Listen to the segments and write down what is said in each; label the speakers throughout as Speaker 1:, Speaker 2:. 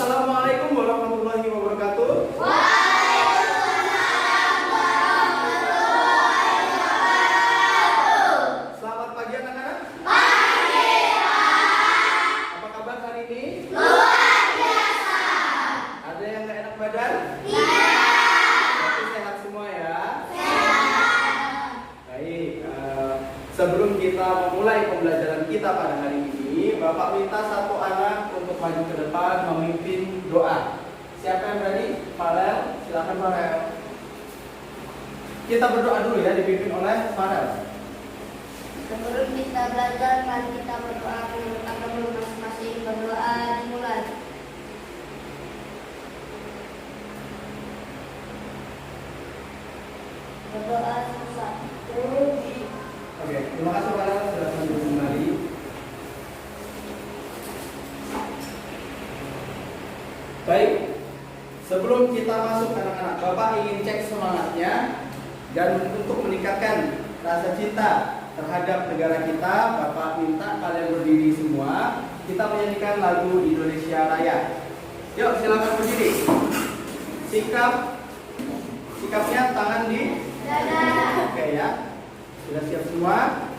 Speaker 1: Assalamualaikum warahmatullahi wabarakatuh.
Speaker 2: Waalaikumsalam warahmatullahi wabarakatuh.
Speaker 1: Selamat pagi anak-anak.
Speaker 2: Pagi, Pak.
Speaker 1: Apa kabar hari ini?
Speaker 2: Luar biasa.
Speaker 1: Ada yang nggak enak badan?
Speaker 2: Tidak.
Speaker 1: Tapi sehat semua ya.
Speaker 2: Sehat.
Speaker 1: Baik. Sebelum kita memulai pembelajaran kita pada hari ini, Bapak minta satu anak untuk maju ke depan memimpin doa. Siapa yang berani? Farel, silakan Farel. Kita berdoa dulu ya, dipimpin oleh Farel.
Speaker 2: Sebelum kita belajar, mari kita berdoa menurut agama masing-masing. Berdoa dimulai. Berdoa susah.
Speaker 1: Oke, terima kasih Farel. Silakan duduk kembali. Baik, sebelum kita masuk anak-anak, Bapak ingin cek semangatnya dan untuk meningkatkan rasa cinta terhadap negara kita, Bapak minta kalian berdiri semua. Kita menyanyikan lagu Indonesia Raya. Yuk, silakan berdiri. Sikapnya tangan di
Speaker 2: Dada.
Speaker 1: Oke ya. Sudah siap semua?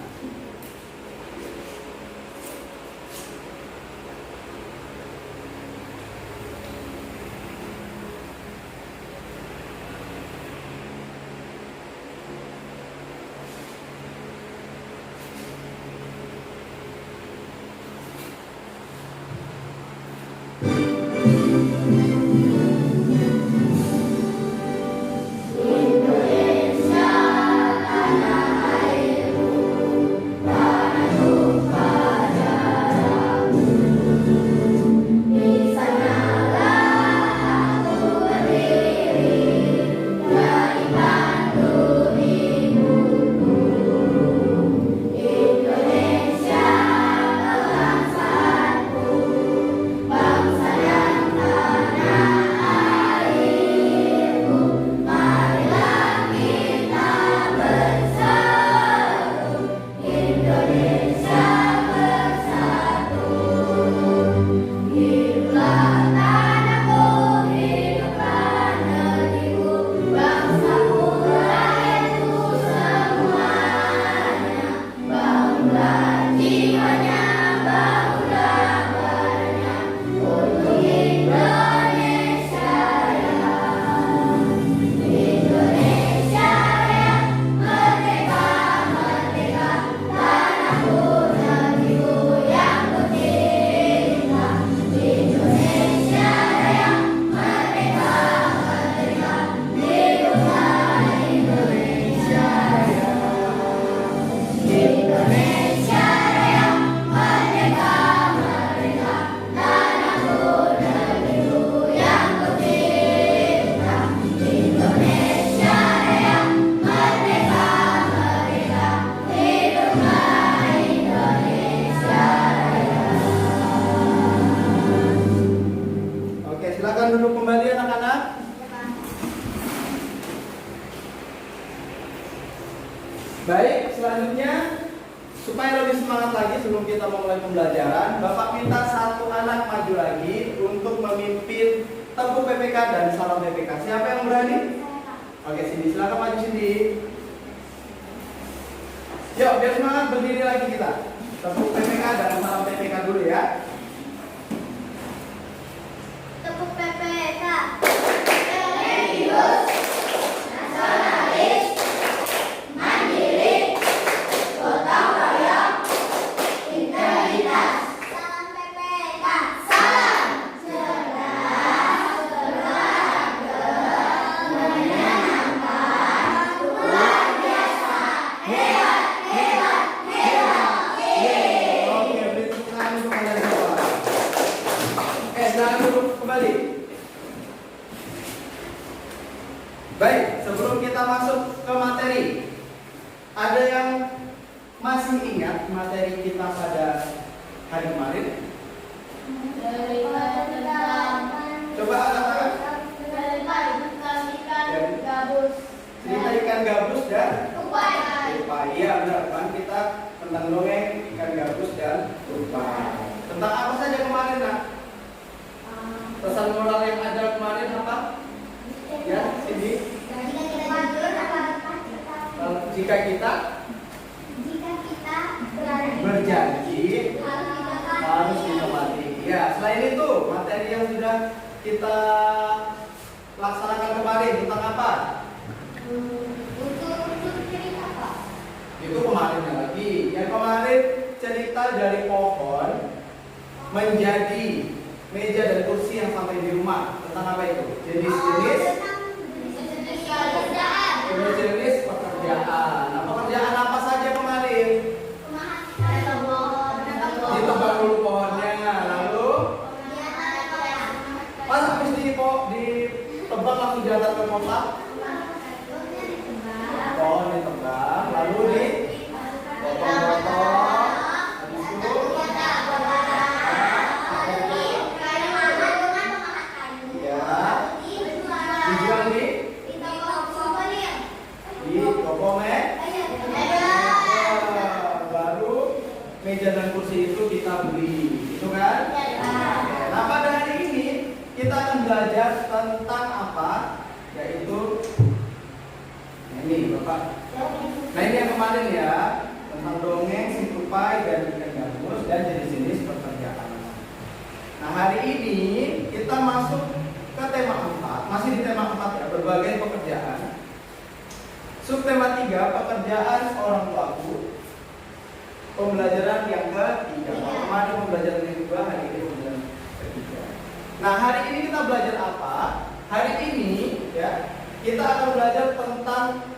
Speaker 1: Silakan duduk kembali anak-anak. Baik, selanjutnya supaya lebih semangat lagi sebelum kita memulai pembelajaran, Bapak minta satu anak maju lagi untuk memimpin Tepuk PPK dan Salam PPK. Siapa yang berani? Oke, Cindy, silakan maju Cindy. Yuk, biar semangat berdiri lagi kita. Tepuk PPK dan Salam PPK dulu ya.
Speaker 2: Tepuk PPK. Religius, nasionalis, mandiri, gotong royong, integritas. Salam PPK. Salam cerdas, berolahraga, menyenangkan, luar biasa, hebat, hebat, hebat.
Speaker 1: Oke, beri tepuk tangan untuk kalian semua. Oke, silakan duduk kembali. Baik, sebelum kita masuk ke materi, ada yang masih ingat materi kita pada hari kemarin? Coba angkat tangan. Cerita ikan gabus dan tupai. Iya benar kan, kita tentang dongeng ikan gabus dan tupai. Tentang apa saja kemarin nak? Pesan pesan moral yang ada kemarin apa? Ya, sini. Jika kita berjanji harus ditepati. Ya, selain itu materi yang sudah kita laksanakan kemarin tentang apa? Itu kemarin lagi. Yang kemarin cerita dari pohon menjadi meja dan kursi yang sampai di rumah. Tentang apa itu? Jenis-jenis pekerjaan. Nah, pekerjaan apa saja kemarin? Ditebang dulu pohonnya, lalu pas habis ditebang langsung diantar ke kota. Pohon ditebang, lalu dipotong-potong, habis itu ya dijual di toko baru meja dan kursi itu kita beli, itu kan? Nah, pada hari ini kita akan belajar tentang apa? Yaitu ini Bapak. Nah, ini yang kemarin ya, tentang dongeng, si tupai, dan ikan gabus, dan jenis-jenis pekerjaan. Nah, hari ini kita masuk ke tema 4, masih di tema 4 ya, berbagai pekerjaan. Subtema 3, pekerjaan seorang pelaku. Pembelajaran yang ketiga. Kemarin pembelajaran yang kedua, hari ini pembelajaran ketiga. Nah, hari ini kita belajar apa? Hari ini ya, kita akan belajar tentang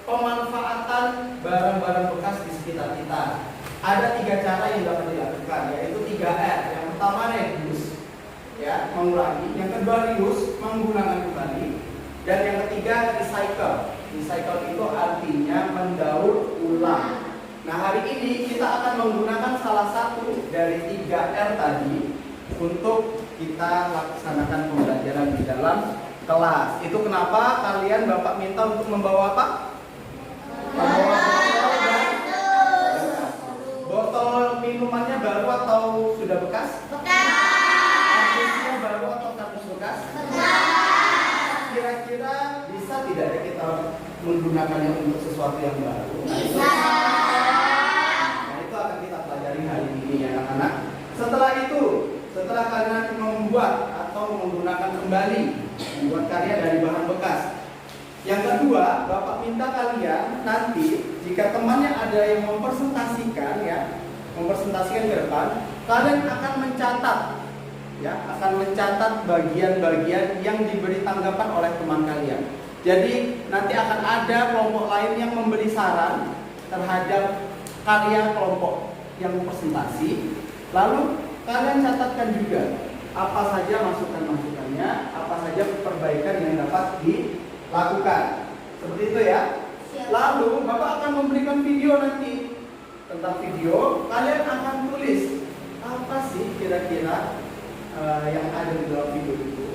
Speaker 1: pemanfaatan barang-barang bekas di sekitar kita. Ada 3 cara yang dapat dilakukan, yaitu 3R. Yang pertama reduce, ya, mengurangi. Yang kedua reuse, menggunakan kembali. Dan yang ketiga recycle. Recycle itu artinya mendaur ulang. Nah, hari ini kita akan menggunakan salah satu dari 3R tadi untuk kita laksanakan pembelajaran di dalam kelas. Itu kenapa kalian Bapak minta untuk membawa apa? Membawa botol minumannya baru atau sudah bekas? Kardusnya baru atau kardus bekas? Kira-kira bisa tidak ya kita menggunakannya untuk sesuatu yang baru? Nah, itu akan kita pelajari hari ini ya anak-anak. Setelah kalian membuat atau menggunakan kembali, membuat karya dari bahan bekas. Yang kedua, Bapak minta kalian nanti jika temannya ada yang mempresentasikan ke depan, kalian akan mencatat akan mencatat bagian-bagian yang diberi tanggapan oleh teman kalian. Jadi nanti akan ada kelompok lain yang memberi saran terhadap karya kelompok yang presentasi. Lalu kalian catatkan juga apa saja masukan-masukannya, apa saja perbaikan yang dapat dilakukan. Seperti itu ya. Lalu Bapak akan memberikan video nanti. Tentang video, kalian akan tulis apa sih kira-kira yang ada di dalam video itu.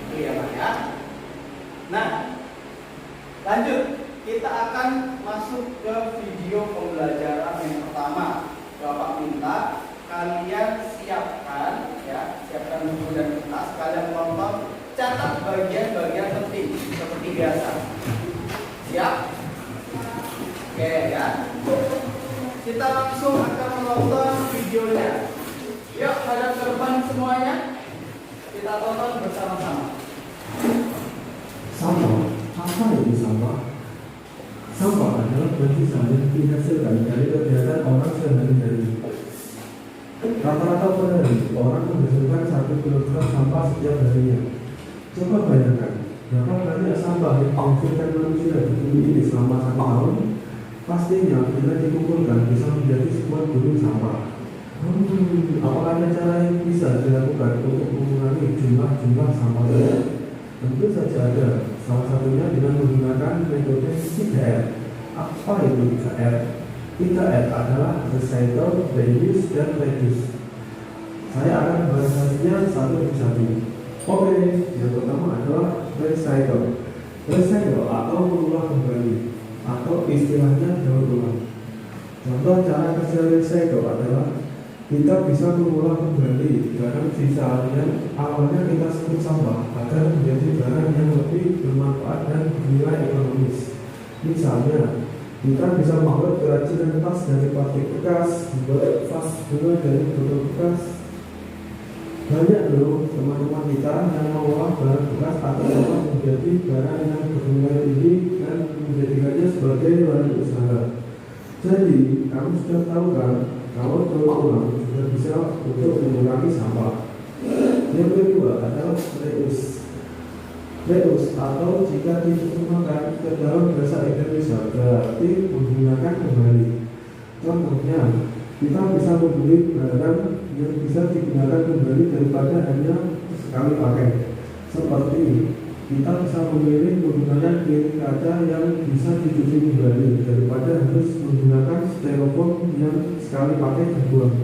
Speaker 1: Itu ya Pak ya. Nah, lanjut. Kita akan masuk ke video pembelajaran yang pertama. Bapak minta kalian siapkan buku dan kertas, kalian tonton, catat bagian-bagian penting seperti biasa. Siap? Oke ya. Kita langsung akan menonton videonya. Yuk, hadap ke depan semuanya. Kita tonton bersama-sama.
Speaker 3: Sampah, apa itu sampah? Sampah adalah bangkitan yang dihasilkan dari kegiatan orang sehari-hari. Rata-rata per hari, orang menghasilkan 1 kilogram sampah setiap harinya. Coba bayangkan, berapa banyak sampah yang dihasilkan manusia di bumi ini selama 1 tahun? Pastinya bila dikumpulkan bisa menjadi sebuah gunung sampah. Apakah ada cara yang bisa dilakukan untuk mengurangi jumlah sampah ini? Tentu saja ada. Salah satunya dengan menggunakan metode 3R. Apa itu 3R? 3R adalah recycle, reuse, dan reduce. Saya akan membahasnya satu persatu. Oke, yang pertama adalah recycle. Recycle atau mengolah kembali, atau istilahnya daur ulang. Contoh cara kerja recycle adalah kita bisa mengolah kembali barang sisa yang awalnya kita sebut sampah agar menjadi barang yang lebih bermanfaat dan bernilai ekonomis. Misalnya, kita bisa membuat kerajinan tas dari plastik bekas, membuat vas bunga dari botol bekas. Banyak loh teman-teman kita yang mengolah barang bekas atau dapat menjadi barang yang bernilai tinggi dan menjadikannya sebagai ladang usaha. Jadi, kamu sudah tahu kan, kalau daur ulang sudah bisa untuk mengurangi sampah. Yang kedua adalah reuse. Reuse atau jika diterjemahkan ke dalam bahasa Indonesia berarti menggunakan kembali. Contohnya, kita bisa membeli barang yang bisa digunakan kembali daripada hanya sekali pakai. Seperti kita bisa memilih menggunakan piring kaca yang bisa dicuci kembali daripada harus menggunakan styrofoam yang sekali pakai dibuang.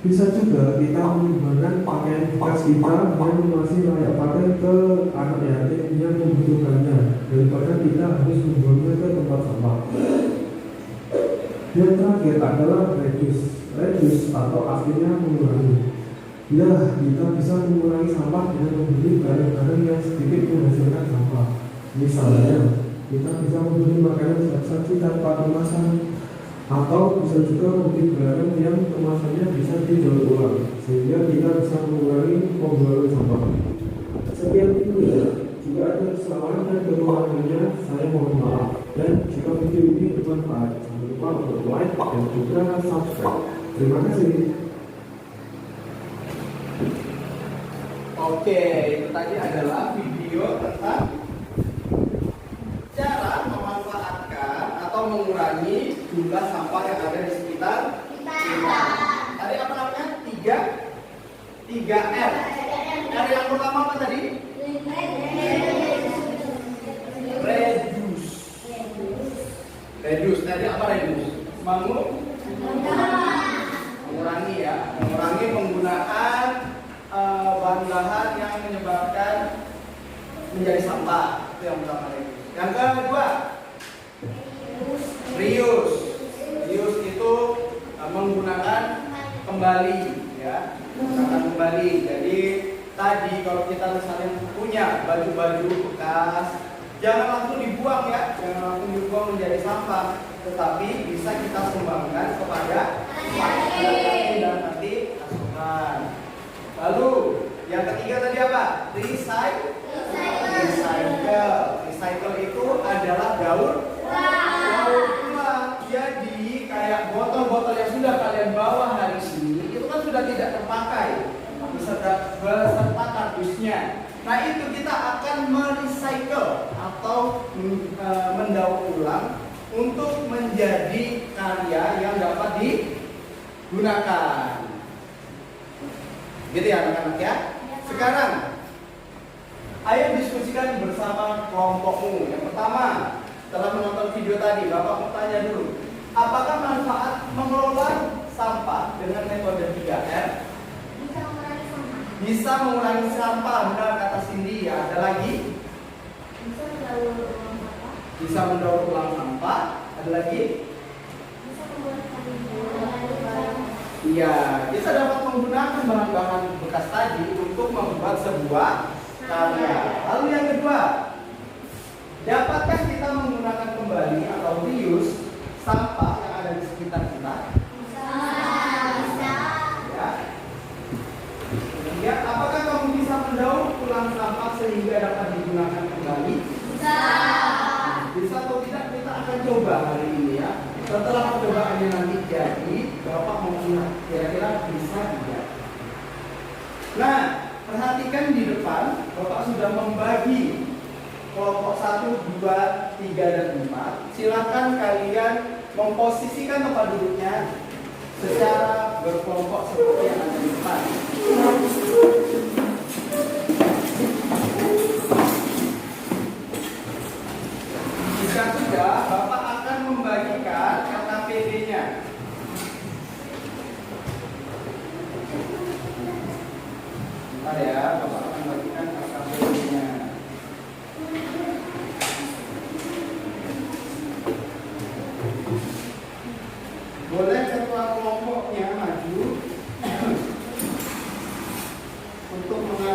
Speaker 3: Bisa juga kita menyumbangkan pakaian bekas kita yang masih layak pakai ke anak yatim yang membutuhkannya daripada kita harus membuangnya ke tempat sampah. Yang terakhir adalah reduce. Reduce atau artinya mengurangi. Ya, kita bisa mengurangi sampah dengan membeli barang-barang yang sedikit menghasilkan sampah. Misalnya, kita bisa membeli makanan saji tanpa kemasan, atau bisa juga membeli barang yang kemasannya bisa didaur ulang, sehingga kita bisa mengurangi pembuangan sampah. Sekian itu ya. Jika ada kesalahan dan kekurangannya, saya mohon maaf. Dan jika video ini bermanfaat, jangan lupa untuk like dan juga subscribe. Terima kasih.
Speaker 1: Oke, itu tadi adalah video tentang cara memanfaatkan atau mengurangi jumlah sampah yang ada di sekitar kita. Tadi apa namanya? 3R. R yang pertama apa tadi? Reduce. Reduce. Tadi apa reduce? Mengurangi ya, mengurangi penggunaan bahan-bahan yang menyebabkan menjadi sampah. Itu yang pertama reduce. Yang kedua, reuse. Reuse itu menggunakan kembali ya, menggunakan kembali. Jadi tadi kalau kita misalnya punya baju-baju bekas, jangan langsung dibuang ya, jangan langsung dibuang menjadi sampah, tetapi bisa kita sumbangkan kepada anak-anak dan nanti asuhan. Lalu yang ketiga tadi apa? Recycle. Recycle itu adalah daur ulang. Jadi kayak botol-botol yang sudah kalian bawa hari ini itu kan sudah tidak terpakai beserta kardusnya. Nah itu kita akan merecycle atau mendaur ulang untuk menjadi karya yang dapat digunakan. Gitu ya anak-anak ya. Sekarang ayo diskusikan bersama kelompokmu. Yang pertama, setelah menonton video tadi, Bapak mau tanya dulu, apakah manfaat mengelola sampah dengan metode 3R? Bisa mengurangi sampah, benar kata Cindy ya. Ada lagi? Bisa mendaur ulang sampah. Ada lagi? Iya, kita dapat menggunakan bahan-bahan bekas tadi untuk membuat sebuah karya. Lalu yang kedua, dapatkah kita menggunakan kembali atau reuse sampah yang ada di sekitar kita? Bisa. Ya. Ketiga, apakah kamu bisa mendaur ulang sampah sehingga dapat digunakan kembali? Bisa. Bisa atau tidak kita akan coba hari ini ya. Setelah percobaannya nanti jadi, Bapak mau lihat kira-kira bisa tidak. Nah, perhatikan di depan, Bapak sudah membagi kelompok 1, 2, 3, dan 4. Silakan kalian memposisikan tempat duduknya secara berkelompok seperti yang ada di depan. Jika sudah, Bapak akan membagikan KKPD-nya. Bentar ya, Bapak akan membagikan KKPD-nya. Boleh ketua kelompoknya maju.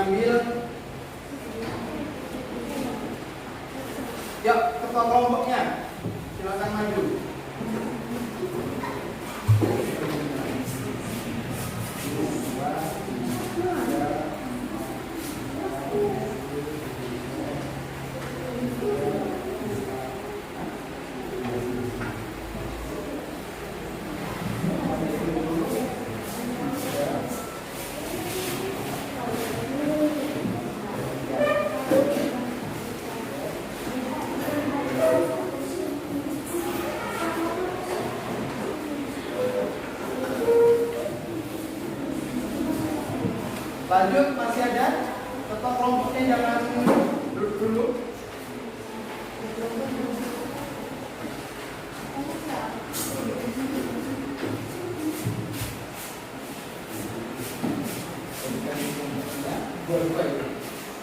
Speaker 1: ambil. Yuk, ketua kelompoknya, silakan maju. Lanjut, masih ada? Ketua kelompoknya jangan duduk dulu.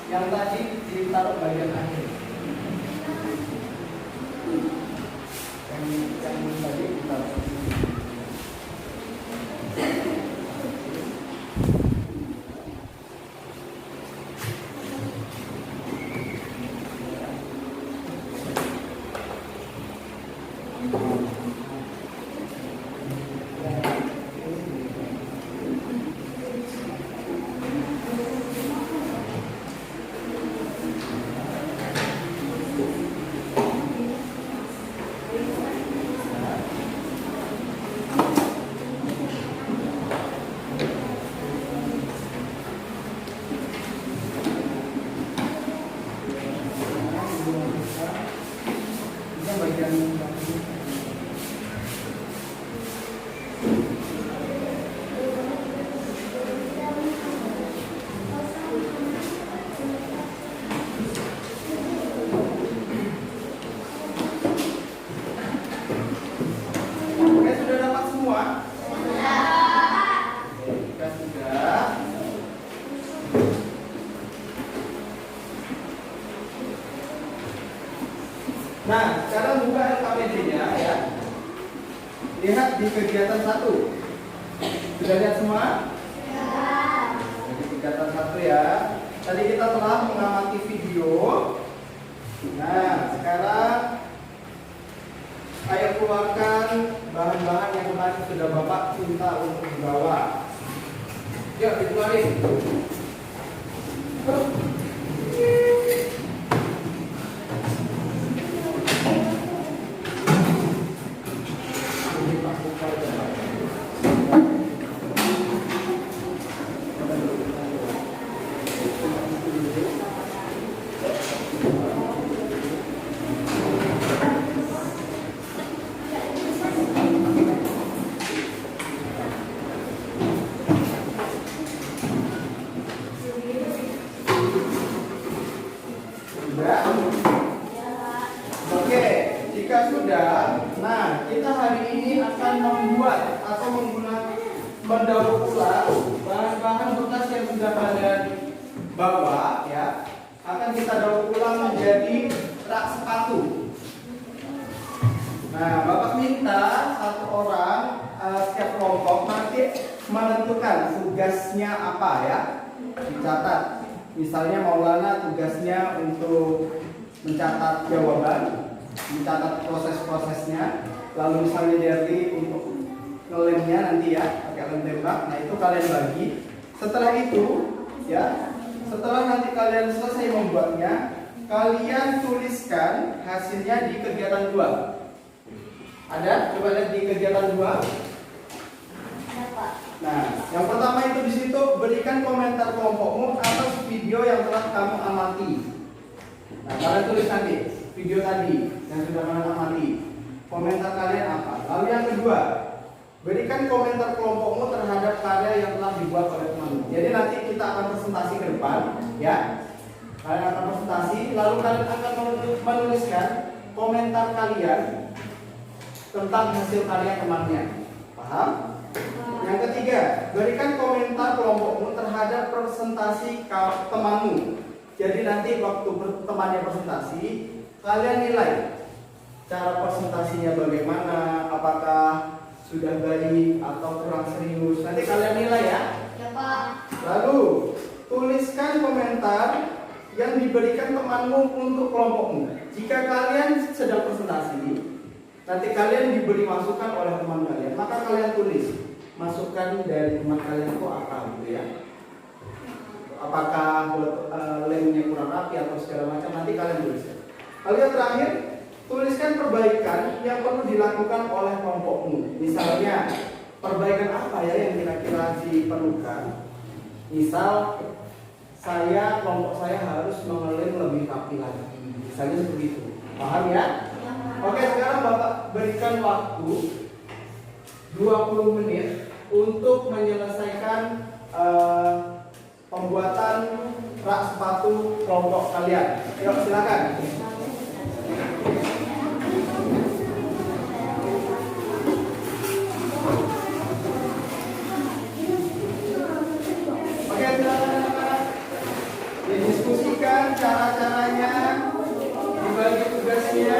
Speaker 1: Yang tadi ditaruh bagian akhir. Yang tadi ditaruh. Nah, sekarang buka LKPD-nya ya. Lihat di kegiatan 1. Sudah lihat semua? Ya. Di kegiatan 1 ya. Tadi kita telah mengamati video. Nah, sekarang ayo keluarkan bahan-bahan yang kemarin sudah Bapak minta untuk dibawa. Yuk, dikeluarin. Oke, jika sudah, nah kita hari ini akan membuat atau mendaur ulang bahan-bahan bekas yang sudah kalian bawa ya. Akan kita daur ulang menjadi rak sepatu. Nah, Bapak minta satu orang setiap kelompok nanti menentukan tugasnya apa ya. Dicatat. Misalnya Maulana tugasnya untuk mencatat jawaban, mencatat proses-prosesnya, lalu misalnya Derli untuk ngelemnya nanti ya, pakai lem tembak. Nah, itu kalian bagi. Setelah itu ya, setelah nanti kalian selesai membuatnya, kalian tuliskan hasilnya di kegiatan 2. Ada? Coba lihat di kegiatan 2. Nah, yang pertama itu di situ berikan komentar kelompokmu atas video yang telah kamu amati. Nah, kalian tulis nanti video tadi yang sudah kalian amati. Komentar kalian apa? Lalu yang kedua, berikan komentar kelompokmu terhadap karya yang telah dibuat oleh temanmu. Jadi nanti kita akan presentasi ke depan, ya. Kalian akan presentasi, lalu kalian akan menuliskan komentar kalian tentang hasil karya temannya. Paham? Yang ketiga, berikan komentar kelompokmu terhadap presentasi temanmu. Jadi nanti waktu temannya presentasi, kalian nilai cara presentasinya bagaimana, apakah sudah baik atau kurang serius. Nanti kalian nilai ya.
Speaker 2: Ya, Pak.
Speaker 1: Lalu tuliskan komentar yang diberikan temanmu untuk kelompokmu. Jika kalian sedang presentasi, nanti kalian diberi masukan oleh teman kalian, maka kalian tulis masukan dari teman kalian itu apa gitu ya. Apakah lemnya kurang rapi atau segala macam, nanti kalian tuliskan. Lalu yang terakhir, tuliskan perbaikan yang perlu dilakukan oleh kelompokmu. Misalnya, perbaikan apa ya yang kira-kira diperlukan? Misal, kelompok saya harus mengelem lebih rapi lagi. Misalnya seperti itu. Paham ya? Oke, sekarang Bapak berikan waktu 20 menit untuk menyelesaikan pembuatan rak sepatu kelompok kalian. Yuk, silakan. Oke, silakan. Didiskusikan cara-caranya, dibagi tugasnya.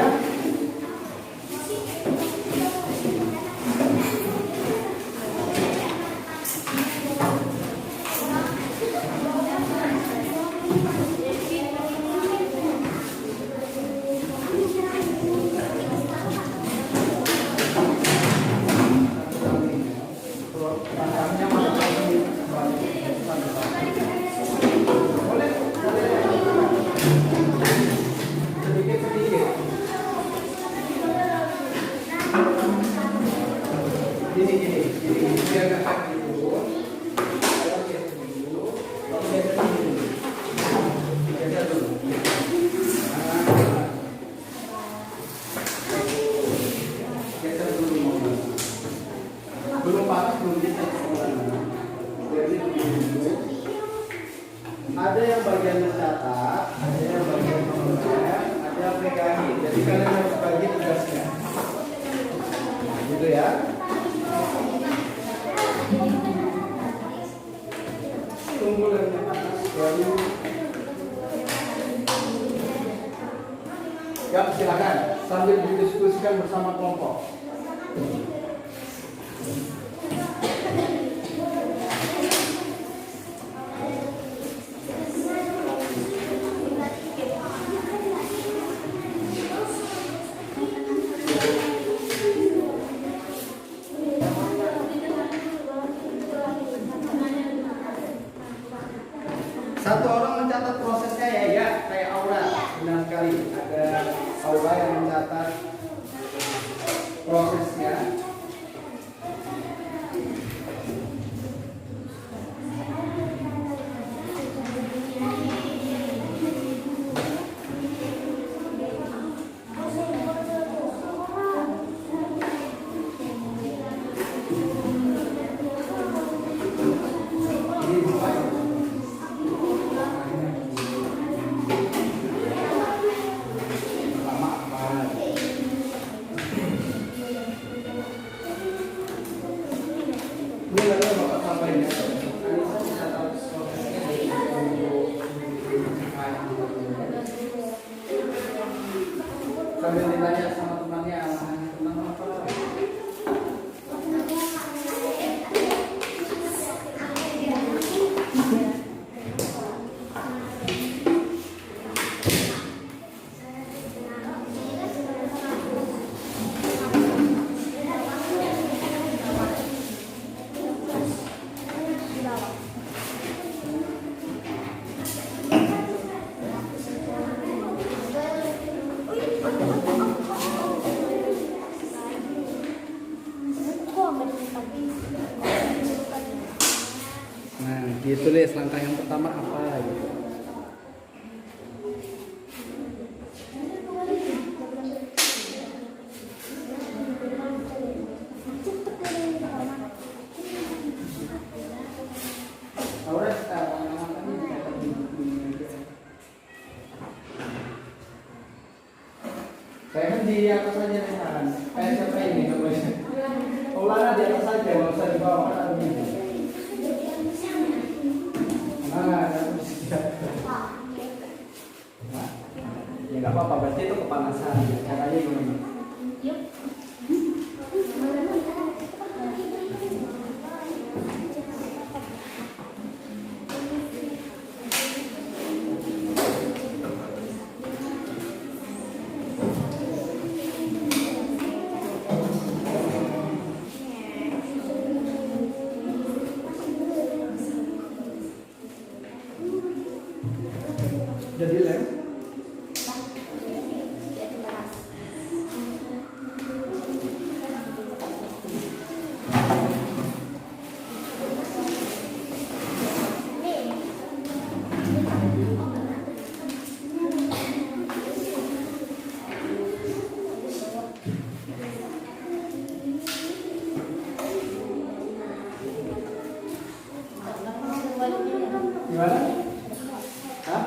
Speaker 1: Ada yang bagian mencatat, ada yang bagian mengucap, ada yang pegangi. Jadi kalian harus bagi tugasnya. Gitu ya. Tunggu lagi atas baru. Ya, silakan sambil didiskusikan bersama kelompok. Satu orang mencatat prosesnya ya, kayak Aura. Benar sekali, ada Aura yang mencatat prosesnya. Sambil ditanya sama temannya, teman apa? Nah, ditulis langkah yang pertama apa gitu. Saya kan di atas saja nih kan. Kayak siapa ini namanya? Olahraga di atas saja, nggak usah di bawah kan begini. Nah, ya nggak apa-apa, berarti itu kepanasan. Caranya gimana? Jadi lem. Gimana? Hah?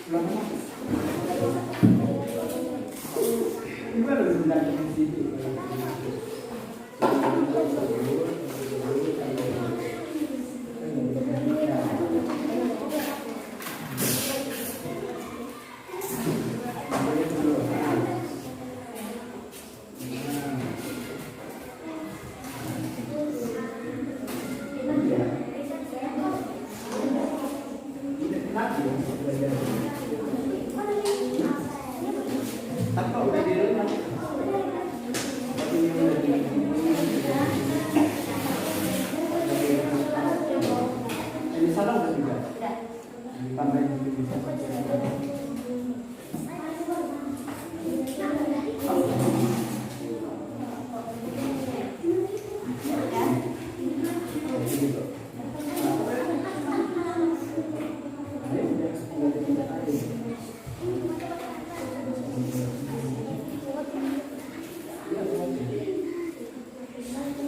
Speaker 1: Belum. Gimana sebenarnya di sini? Apa udah di rumah? Di sana udah juga. Tambah juga bisa.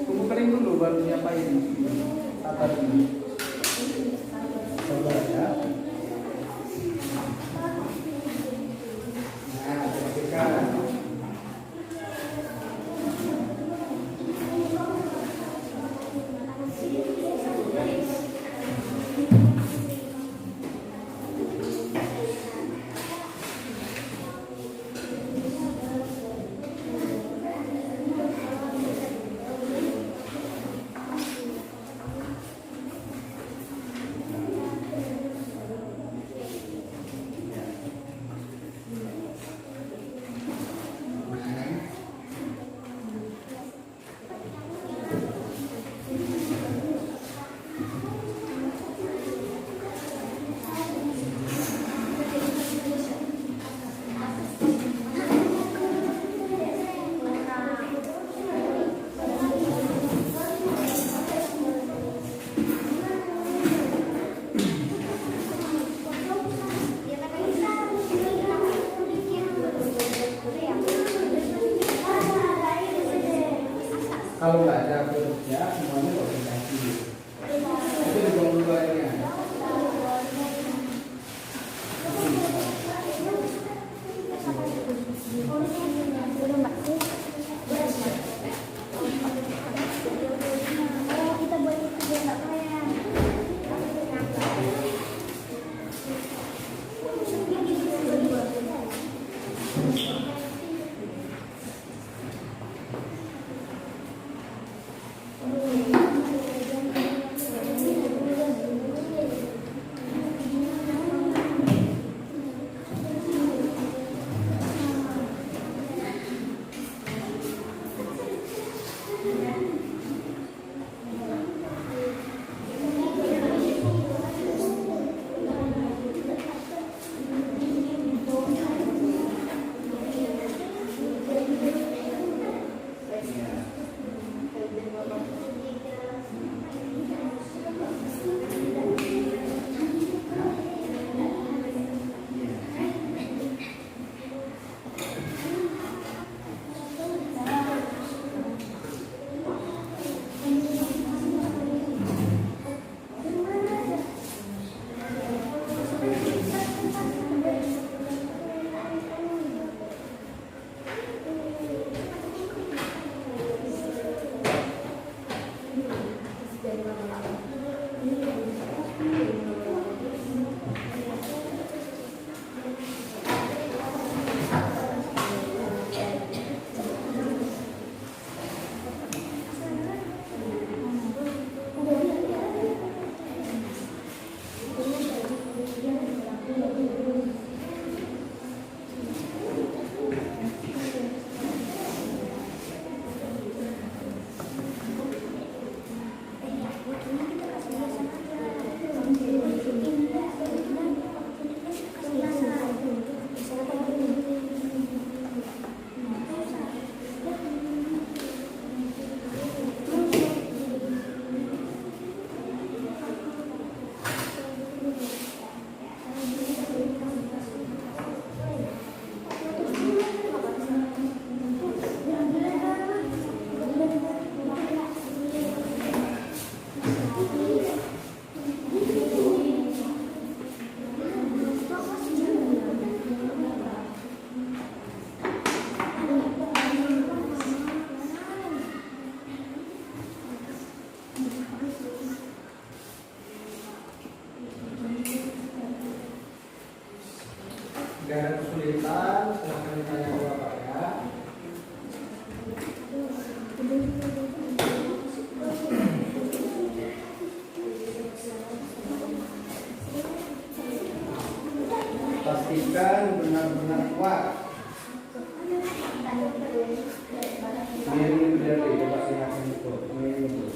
Speaker 1: Tunggu kering dulu baru nyapain sabar ini. Sabar ya. Nah, perhatikan. Kalau nggak ada kerja, semuanya organisasi. Itu dibuang dulu airnya. Gak ada kesulitan, silahkan ditanya ke Bapak ya. Pastikan benar-benar kuat. Miring berdiri, coba lihatkan itu. Miring itu.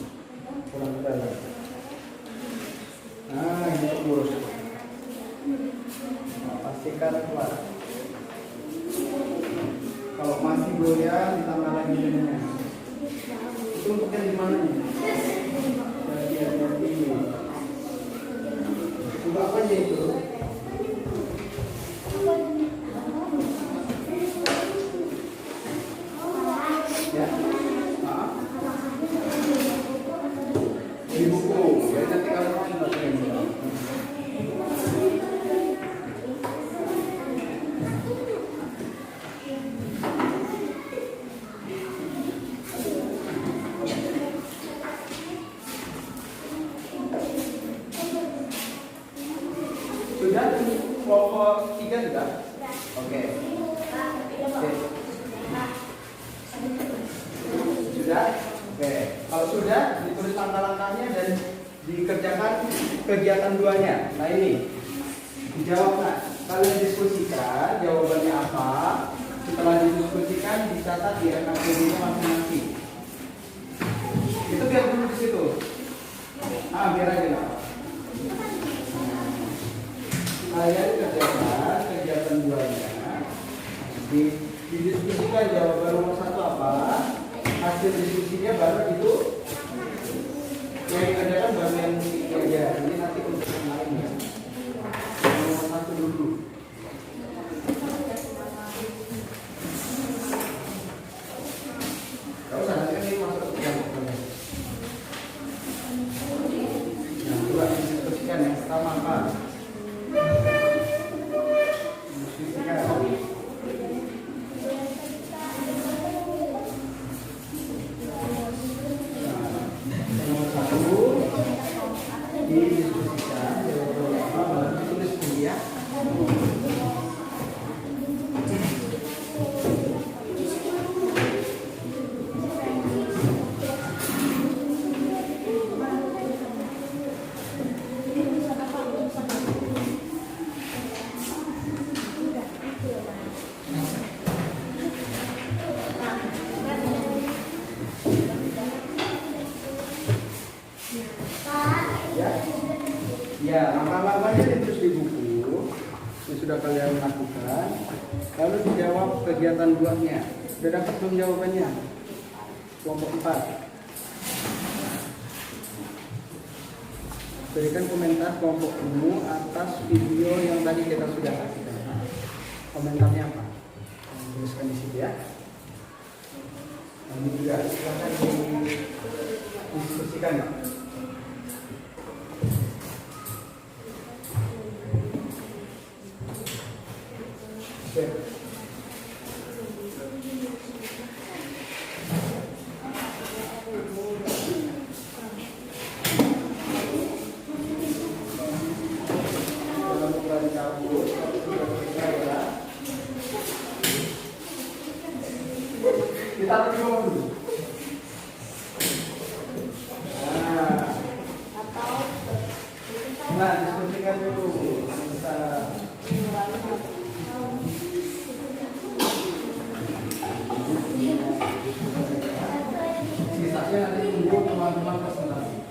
Speaker 1: Kurang ke dalam. Nah, ini lurus. Nah, pastikan kuat. Kalau masih goyang, ditambah lagi jadinya. Itu untuk yang di mana nih? Jadi coba apa aja itu? Ya, di buku. Ya nanti kalau mau nggak sudah kelompok 3 sudah? Oke. Sudah? Oke. Kalau sudah, ditulis langkah-langkahnya dan dikerjakan kegiatan 2-nya. Nah ini, dijawab. Nah, kalian diskusikan jawabannya apa. Setelah didiskusikan, dicatat di RKPD-nya masing-masing. Itu biar dulu di situ. Biar aja lah. Kalian kerjakan kegiatan 2-nya. Didiskusikan jawaban nomor 1 apa. Hasil diskusinya baru itu yang dikerjakan baru yang ya. Ini nanti untuk yang lain ya. Nomor 1 dulu. Gak usah nanti kan ini masuk ke yang pertama. Nah, coba didiskusikan yang pertama apa? Ya, langkah-langkahnya ditulis di buku yang sudah kalian lakukan. Lalu dijawab kegiatan 2-nya. Sudah dapat belum jawabannya? Kelompok 4. Berikan komentar kelompok umum atas video yang tadi kita sudah kasihkan. Komentarnya apa? Tuliskan di situ ya. Ini juga silakan didiskusikan ya. Kita terima dulu. Nah, diskusikan dulu. Sisanya nanti tunggu teman-teman presentasi.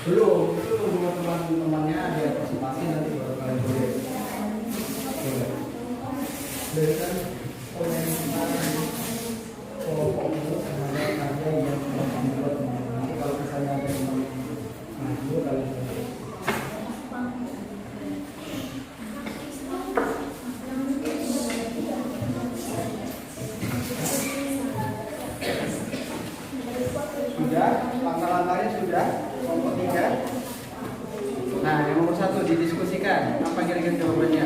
Speaker 1: Belum, itu tunggu teman-temannya ada presentasi nanti baru kalian boleh. Berikan komentar kelompok itu terhadap karya yang dibuat. Nanti kalau misalnya ada yang maju kalian boleh. Sudah, langkah-langkahnya sudah. Kelompok 3. Nah, yang nomor 1 di Berikan, apa kira-kira jawabannya?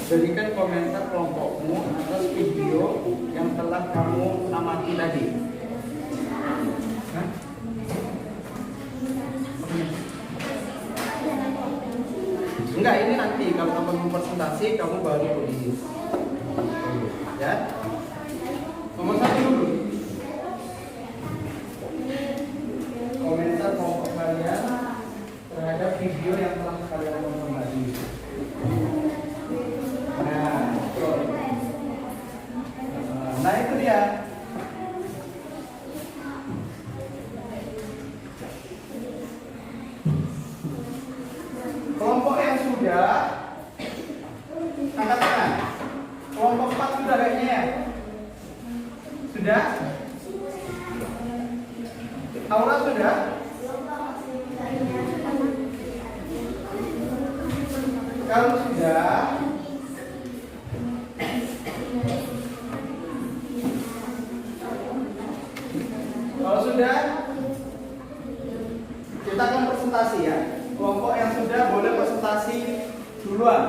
Speaker 1: Berikan komentar kelompokmu atas video yang telah kamu amati tadi. Hah? Enggak, ini nanti kalau kamu mempresentasi kamu baru tulis. Ya. Nomor 1 dulu. Komentar kelompok kalian terhadap video yang telah kalian tonton tadi. Nah itu dia. Kelompok yang sudah angkat tangan. Kelompok 4 sudah kayaknya ya. Sudah? Aura sudah? Kalau sudah, kita akan presentasi ya. Kelompok yang sudah boleh presentasi duluan.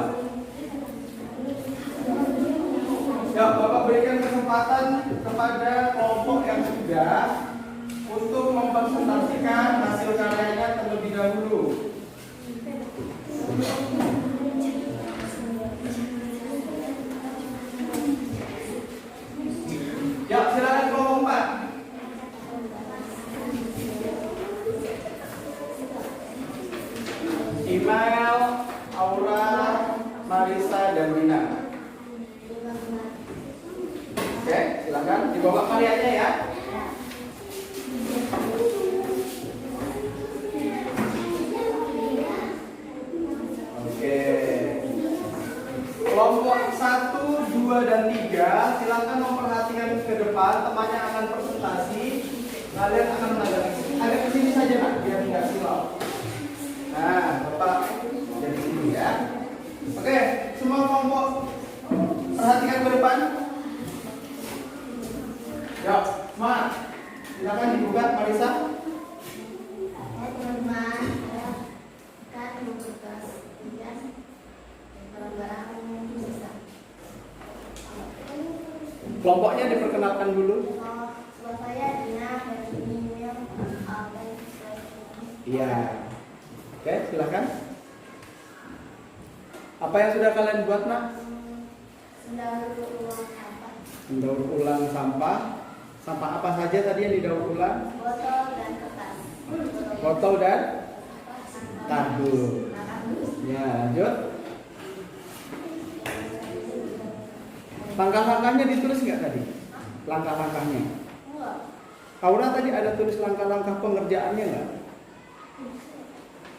Speaker 1: Ya, Bapak berikan kesempatan kepada kelompok yang sudah untuk mempresentasikan hasil karyanya terlebih dahulu. Ya, silakan kelompok 4. Imael, Aura, Marisa, dan Dina. Oke, silakan dibawa karyanya ya. Oke. Kelompok 1, 2, dan 3 silakan memperhatikan ke depan, temannya akan presentasi. Kalian akan menanggapi. Agak ke sini saja Pak, biar nggak silau. Nah, Bapak dari sini ya. Oke, semua kelompok perhatikan ke depan. Ya, semangat. Silakan dibuka, Marisa.
Speaker 2: Teman-teman, kan tugas barang-barang bisa.
Speaker 1: Kelompoknya diperkenalkan dulu.
Speaker 2: Sebab saya Dina dari email
Speaker 1: Iya. Oke, silakan. Apa yang sudah kalian buat, Nak?
Speaker 2: mendaur ulang sampah,
Speaker 1: Mendaur ulang sampah. Sampah apa saja tadi yang didaur ulang?
Speaker 2: botol dan kertas.
Speaker 1: Botol dan kardus. Ya, lanjut. Langkah-langkahnya ditulis nggak tadi? Langkah-langkahnya. Aura tadi ada tulis langkah-langkah pengerjaannya nggak?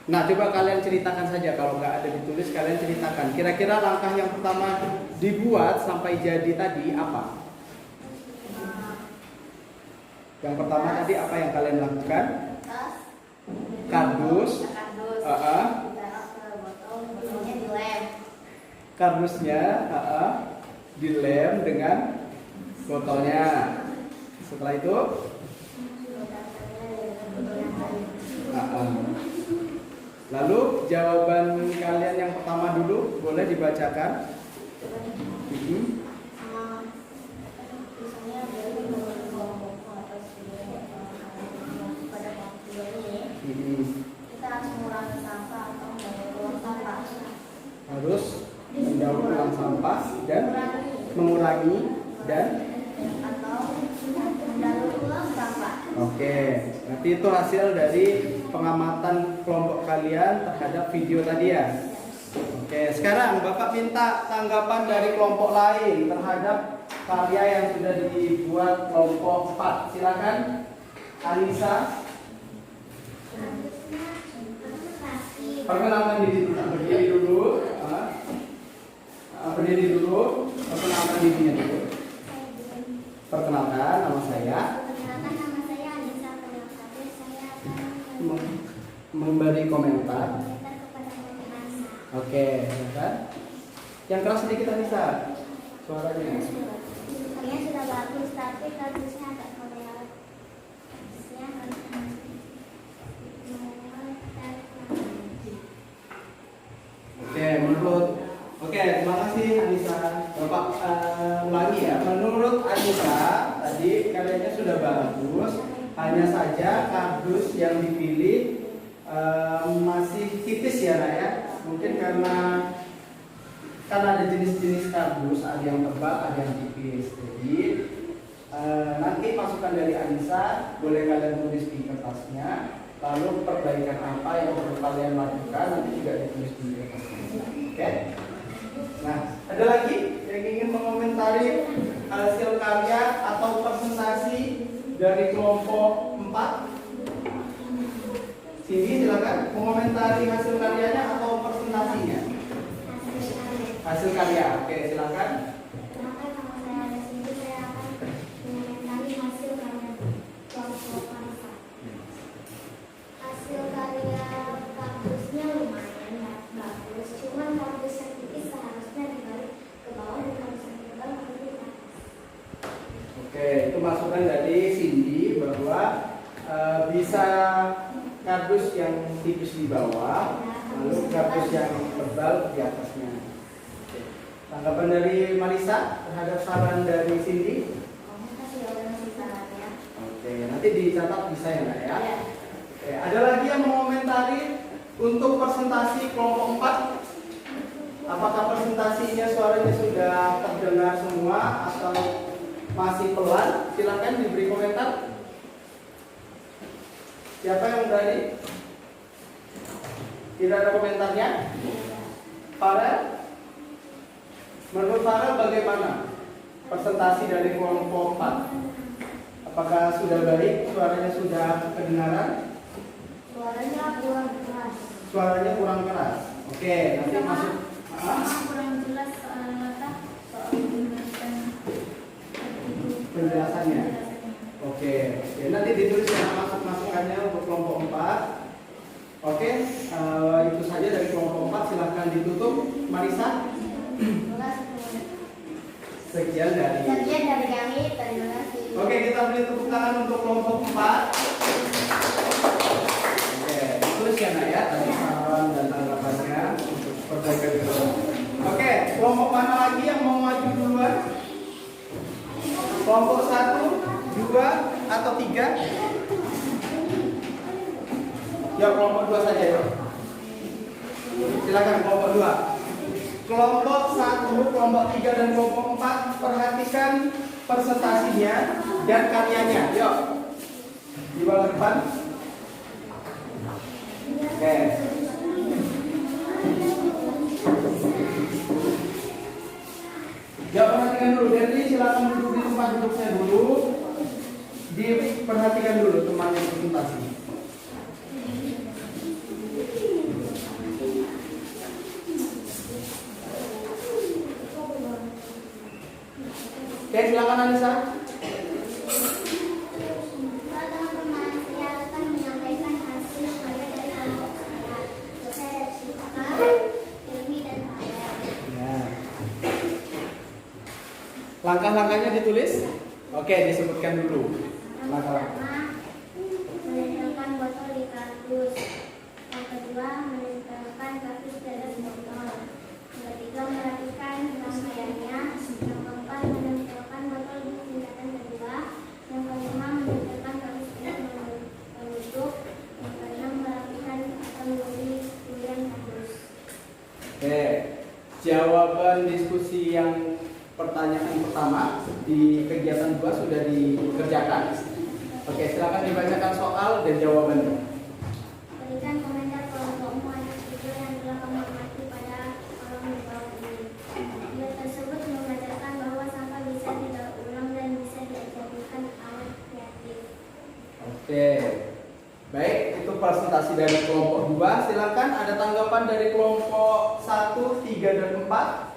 Speaker 1: Nah, coba kalian ceritakan saja. Kalau nggak ada ditulis, kalian ceritakan. Kira-kira langkah yang pertama dibuat sampai jadi tadi apa? Yang pertama tadi apa yang kalian lakukan? Kardus.
Speaker 2: Ditaruh ke botol, botolnya dilem.
Speaker 1: Kardusnya dilem dengan botolnya. Setelah itu lalu jawaban kalian yang pertama dulu boleh dibacakan.
Speaker 2: Misalnya dari pada waktu ini kita harus mengurangi sampah atau mendaur ulang sampah.
Speaker 1: Harus mendaur ulang sampah dan mengurangi dan
Speaker 2: Atau mendaur ulang sampah.
Speaker 1: oke, berarti itu hasil dari pengamatan kelompok kalian terhadap video tadi ya. Oke, sekarang Bapak minta tanggapan dari kelompok lain terhadap karya yang sudah dibuat kelompok 4. Silakan, Anissa. Perkenalkan diri dulu. Berdiri dulu. Berdiri dulu. Perkenalkan dirinya dulu. Perkenalkan, nama saya.
Speaker 2: Perkenalkan, nama saya Anissa. Saya
Speaker 1: Memberi komentar.
Speaker 2: komentar kepada teman-teman.
Speaker 1: Oke, silakan. Yang keras sedikit Anissa. Suaranya.
Speaker 2: Kayaknya sudah bagus, tapi kardusnya agak koreal. Kardusnya harus
Speaker 1: Hanya saja kardus yang dipilih masih tipis ya Nak ya. Mungkin karena ada jenis-jenis kardus, ada yang tebal, ada yang tipis. Jadi nanti masukan dari Anissa boleh kalian tulis di kertasnya. Lalu perbaikan apa yang perlu kalian lakukan nanti juga ditulis di kertasnya. Oke? Nah, ada lagi yang ingin mengomentari hasil karya atau presentasi dari kelompok 4? Sini silakan mengomentari hasil karyanya atau presentasinya. Hasil karya, oke silakan.
Speaker 2: Kenapa kalau saya ada sini saya akan mengomentari hasil karya kelompok Marisa. Hasil karya kardusnya lumayan ya, bagus. Cuman kardus yang tipis seharusnya dibalik ke bawah dan kardus yang tebal harus di atas.
Speaker 1: Oke, itu masukan dari Cindy bahwa bisa kardus yang tipis di bawah, lalu kardus yang tebal di atasnya. Oke. Tanggapan dari Marisa terhadap saran dari Cindy?
Speaker 2: Kamu kasih masih sarannya.
Speaker 1: Oke, nanti dicatat bisa ya Nak ya.
Speaker 2: Ya.
Speaker 1: Oke, ada lagi yang mengomentari untuk presentasi kelompok 4? Apakah presentasinya suaranya sudah terdengar semua atau masih pelan? Silakan diberi komentar. Siapa yang berani? Tidak ada komentarnya? Farel? Menurut Farel bagaimana presentasi dari kelompok 4? Apakah sudah baik? Suaranya sudah kedengaran?
Speaker 2: Suaranya kurang keras.
Speaker 1: Suaranya kurang keras. Oke, nanti masuk.
Speaker 2: Kurang jelas soal
Speaker 1: Penjelasannya. Oke, nanti ditulis ya masukannya untuk kelompok 4. Oke, itu saja dari kelompok 4. Silahkan ditutup, Marisa. Sekian dari
Speaker 2: kami, terima kasih.
Speaker 1: Oke, kita beri tepuk tangan untuk kelompok 4. Oke, ditulis ya Nak ya tadi saran dan tanggapannya untuk perbaikan ke depan. Oke, kelompok mana lagi yang mau maju duluan? Kelompok 1, 2, atau 3? Ya, kelompok 2 saja ya. Silakan kelompok 2. Kelompok 1, kelompok 3, dan kelompok 4 perhatikan presentasinya dan karyanya. Yuk, dibawa ke depan. Oke. Ya, perhatikan dulu. Jadi silakan duduk di tempat duduknya dulu. Diperhatikan dulu temannya presentasi. Oke, silakan Anissa.
Speaker 2: Teman-teman, saya akan menyampaikan hasil karya dari kelompok saya. Saya Sita, Ilmi, dan Farel.
Speaker 1: Ya. Langkah-langkahnya ditulis. Oke, disebutkan dulu. Langkah-langkah.
Speaker 2: Menempelkan botol di kardus. Yang kedua, menempelkan kardus di atas botol. Yang ketiga, merapikan rangkaiannya. Yang keempat, menempelkan botol di tingkatan kedua. Yang kelima, menempelkan kardus untuk menutup. Yang keenam, merapikan atau memberi durian kardus.
Speaker 1: Oke, jawaban diskusi yang pertanyaan pertama di kegiatan 2 sudah dikerjakan. Oke, silakan dibacakan soal dan jawabannya.
Speaker 2: Berikan komentar kelompokmu atas video yang telah kamu amati pada kolom di bawah ini. Video tersebut mengajarkan bahwa sampah bisa didaur ulang dan bisa dijadikan alat kreatif.
Speaker 1: Oke. Baik, itu presentasi dari kelompok 2. Silakan ada tanggapan dari kelompok 1, 3, dan 4.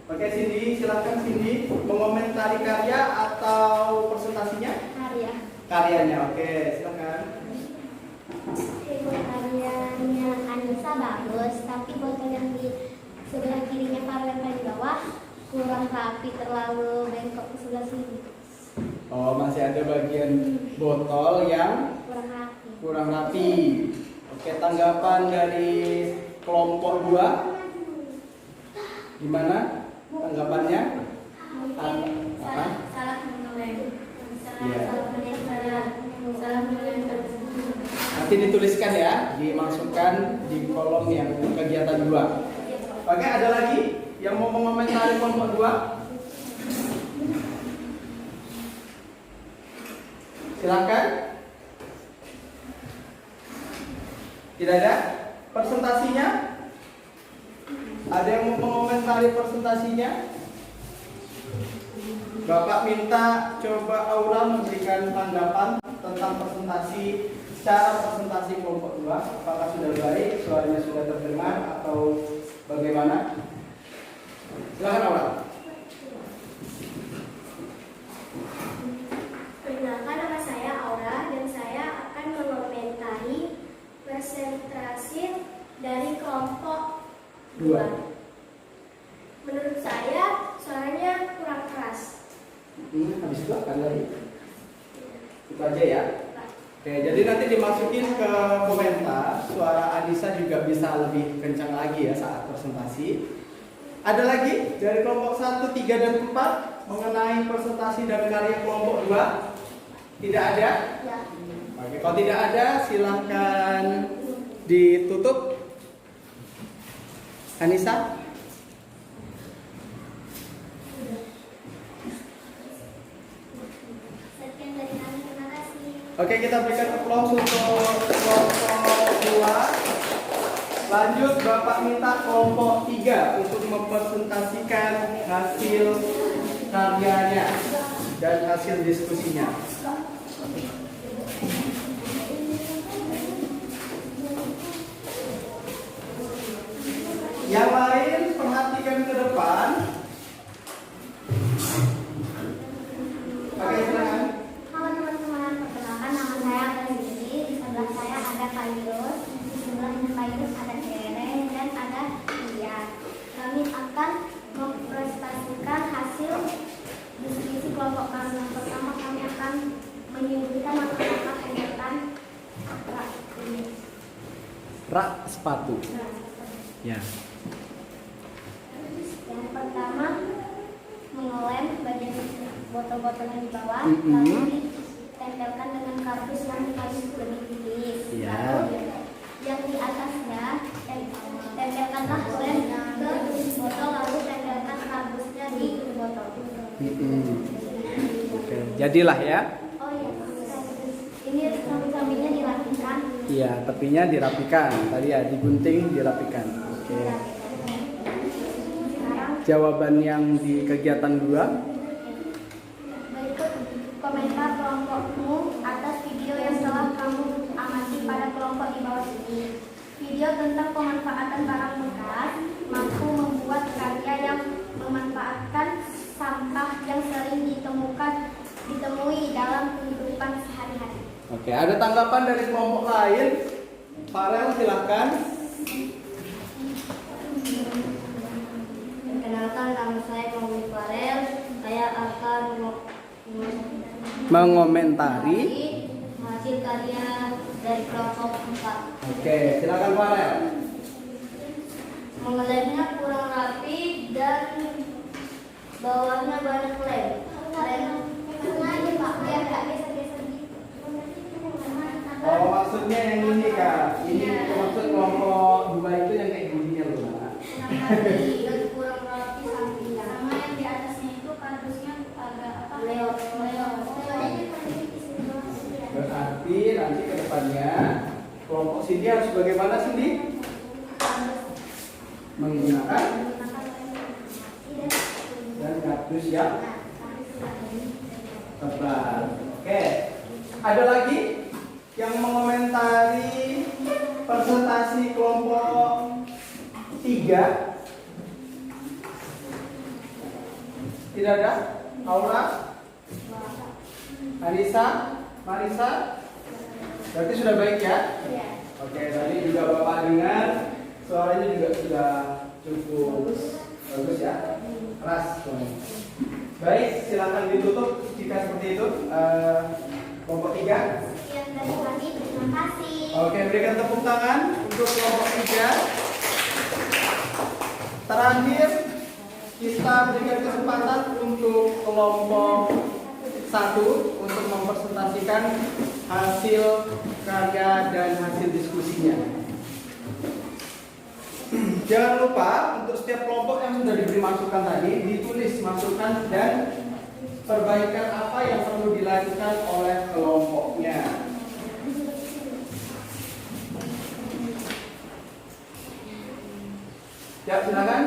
Speaker 1: Oke, Cindy, silakan Cindy mengomentari karya atau presentasinya?
Speaker 2: Karya.
Speaker 1: Karyanya, oke, silakan.
Speaker 2: Karyanya Anissa bagus, tapi botol yang di sebelah kirinya Farel di bawah kurang rapi, terlalu bengkok ke sebelah sini.
Speaker 1: Oh, masih ada bagian botol yang
Speaker 2: Kurang rapi.
Speaker 1: kurang rapi. Oke, tanggapan dari kelompok 2 gimana tanggapannya?
Speaker 2: Mungkin salah menilai.
Speaker 1: Iya.
Speaker 2: Salah menilai.
Speaker 1: Nanti dituliskan ya, dimasukkan di kolom yang kegiatan 2. Oke, ada lagi yang mau mengomentari kelompok 2? Silakan. Tidak ada? Presentasinya? Ada yang mau mengomentari presentasinya? Bapak minta coba Aura memberikan tanggapan tentang presentasi, cara presentasi kelompok 2. Apakah sudah baik, suaranya sudah terdengar atau bagaimana? Silakan Aura.
Speaker 2: Perkenalkan, nama saya Aura dan saya akan mengomentari presentasi dari kelompok 2. Menurut saya suaranya kurang keras.
Speaker 1: Habis itu akan lagi. Itu aja ya. Oke, jadi nanti dimasukin ke komentar. Suara Anissa juga bisa lebih kencang lagi ya saat presentasi. Ada lagi dari kelompok 1, 3, dan 4 mengenai presentasi dan karya kelompok 2? Tidak ada?
Speaker 2: Ya.
Speaker 1: Oke, kalau tidak ada silahkan ditutup. Anissa?
Speaker 2: Sekian dari kami, terima kasih.
Speaker 1: Oke, kita berikan aplaus untuk kelompok 2. Lanjut, Bapak minta kelompok 3 untuk mempresentasikan hasil karyanya dan hasil diskusinya. Yang lain perhatikan ke depan. Oke, silakan.
Speaker 2: Halo teman-teman, perkenalkan nama saya Fendi. Di sebelah saya ada Kairus, di sebelahnya Kairus ada Jereng dan ada Iya. Kami akan mempresentasikan hasil diskusi kelompok kami. Yang pertama kami akan menyebutkan langkah-langkah kegiatan
Speaker 1: Rak sepatu. Ya.
Speaker 2: Yang pertama mengelem bagian botol-botol yang di bawah,
Speaker 1: Mm-mm.
Speaker 2: lalu ditempelkan dengan kardus yang dikasih lebih tipis.
Speaker 1: Ya.
Speaker 2: Lalu yang di atasnya tempelkanlah lem ke botol, lalu tempelkan kardusnya di botol.
Speaker 1: Oke, jadilah ya.
Speaker 2: Oh iya, ini samping-sampingnya dirapikan.
Speaker 1: Iya, tepinya dirapikan. Tadi ya digunting, dirapikan. Oke.
Speaker 2: Sekarang
Speaker 1: Jawaban yang di kegiatan 2.
Speaker 2: berikut komentar kelompokmu atas video yang telah kamu amati pada kelompok di bawah ini. Video tentang pemanfaatan barang bekas mampu membuat karya yang memanfaatkan sampah yang sering ditemui dalam kehidupan sehari-hari.
Speaker 1: Oke, ada tanggapan dari kelompok lain? Farel silahkan.
Speaker 2: Perkenalkan, nama saya Muhammad Farel. Saya akan
Speaker 1: Mengomentari.
Speaker 2: hasil karya dari kelompok 4.
Speaker 1: Oke, silakan Farel.
Speaker 2: Mengelemnya kurang rapi dan bawahnya banyak lem. Sengaja Pak, biar nggak geser-geser gitu.
Speaker 1: Oh, maksudnya yang ini Kak. Ini maksud kelompok 2 itu yang kayak gini ya loh, Kak.
Speaker 2: Dan kurang rapi sampingnya. Sama yang di atasnya itu kardusnya agak apa? Leo.
Speaker 1: Berarti nanti ke depannya kelompok Cindy harus bagaimana Cindy? Menggunakan dan kardus yang tebal. Oke. Ada lagi yang mengomentari presentasi kelompok 3? Tidak ada? Aura? Anissa? Marisa? Berarti sudah baik ya?
Speaker 2: Iya.
Speaker 1: Oke, tadi juga Bapak dengar suaranya juga sudah cukup bagus ya, keras. Baik, silakan ditutup jika seperti itu. Kelompok 3.
Speaker 2: Sekian dari kami, terima kasih.
Speaker 1: Oke, berikan tepuk tangan untuk kelompok 3. Terakhir kita berikan kesempatan untuk kelompok satu untuk mempresentasikan hasil karya dan hasil diskusinya. Jangan lupa untuk setiap kelompok yang sudah diberi masukan tadi ditulis masukan dan perbaikan apa yang perlu dilakukan oleh kelompoknya. Ya, silakan.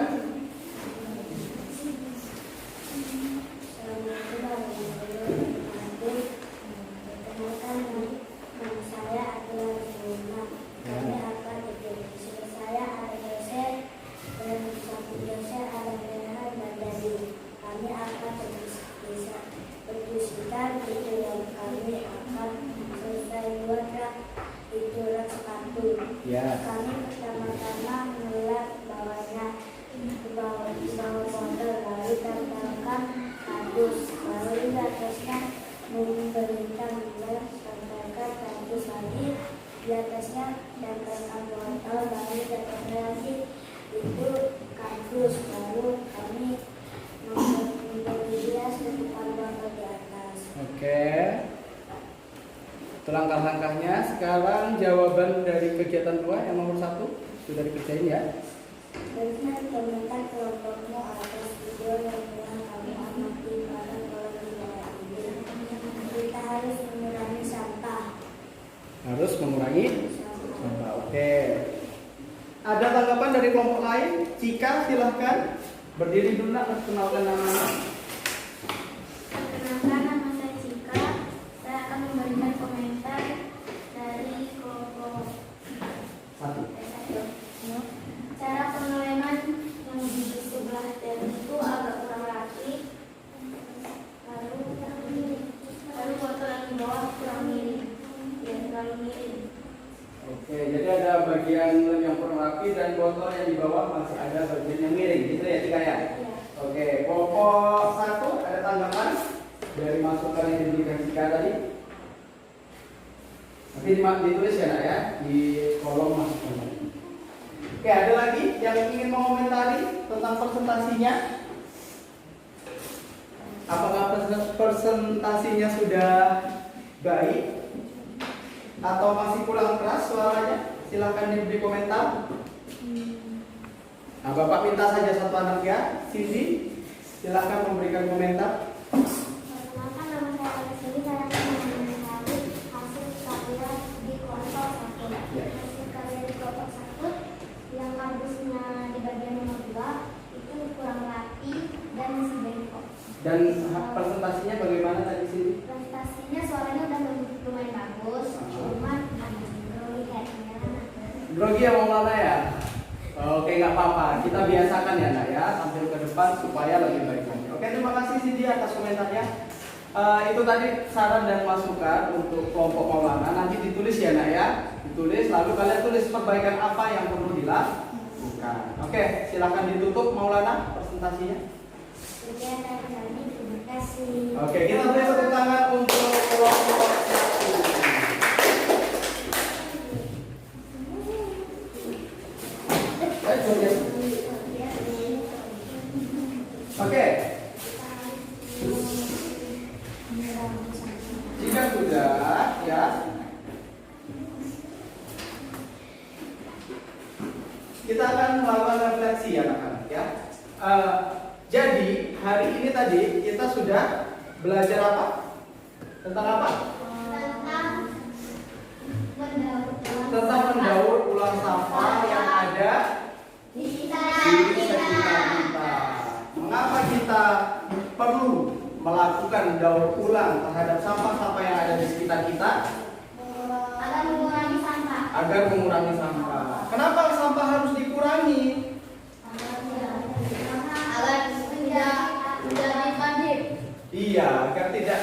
Speaker 1: Ya.
Speaker 2: Kami pertama-tama mengelak bawahnya di bawah botol, lalu tempelkan kardus, lalu di atasnya memberikan gelas, tempelkan kardus lagi, di atasnya tempelkan botol, lalu di atasnya lagi itu kardus, lalu kami memberi gelas dengan botol di atas.
Speaker 1: Oke. Itu langkah-langkahnya. Sekarang jawaban dari kegiatan 2 yang nomor 1 sudah dikerjain ya.
Speaker 2: Berikutnya temukan kelompokmu atas video yang telah kamu amati pada kolom di bawah ini. Kita harus mengurangi sampah.
Speaker 1: Harus mengurangi sampah. Oke. Ada tanggapan dari kelompok lain? Cika, silahkan berdiri dulu nak, kenalkan namanya.
Speaker 2: Perkenalkan, nama saya Cika. Saya akan memberikan komentar dari kelompok
Speaker 1: 1.
Speaker 2: Cara pengeleman yang di sebelah tel itu agak kurang rapi. Lalu botol yang di bawah kurang miring. Ya, terlalu miring.
Speaker 1: Oke, jadi ada bagian yang kurang rapi dan botol yang di bawah masih ada bagian yang miring, gitu ya Cika ya?
Speaker 2: Ya.
Speaker 1: Oke, kelompok 1 ada tanggapan dari masukan yang diberikan Cika tadi? Nanti ditulis ya nak ya di kolom masukan. Oke, ada lagi yang ingin mengomentari tentang presentasinya? Apakah presentasinya sudah baik atau masih kurang keras suaranya? Silakan diberi komentar. Nah, Bapak minta saja satu anak ya, Cindy, silakan memberikan komentar.
Speaker 2: Perkenalkan, nama saya Alexi. Saya akan mengomentari hasil karya di kelompok 1.
Speaker 1: Ya.
Speaker 2: Hasil karya di kelompok 1 yang kardusnya di bagian nomor 2 itu kurang rapi dan masih bengkok.
Speaker 1: Dan presentasinya bagaimana tadi Cindy?
Speaker 2: Presentasinya suaranya udah lumayan bagus, cuman grogi kayaknya.
Speaker 1: Grogi ya Maulana ya? Oke, nggak apa-apa. Kita biasakan ya nak ya, tampil ke depan supaya lebih baik lagi. Oke, terima kasih Cindy atas komentarnya. Itu tadi saran dan masukan untuk kelompok Maulana. Nanti ditulis ya nak ya, ditulis. Lalu kalian tulis perbaikan apa yang perlu dilakukan. Oke, silakan ditutup Maulana presentasinya.
Speaker 2: Sekian dari kami, terima kasih.
Speaker 1: Oke, kita beri tepuk tangan untuk kelompok 1. Oke, jika sudah ya, kita akan melakukan refleksi ya anak-anak ya. Jadi hari ini tadi kita sudah belajar apa? Tentang apa? Tentang mendaur ulang sampah yang ada di sekitar kita. Mengapa kita perlu melakukan daur ulang terhadap sampah-sampah yang ada di sekitar kita?
Speaker 2: Agar mengurangi sampah.
Speaker 1: Agar mengurangi sampah. Kenapa sampah harus dikurangi?
Speaker 2: Agar tidak menjadi banjir.
Speaker 1: Iya, agar tidak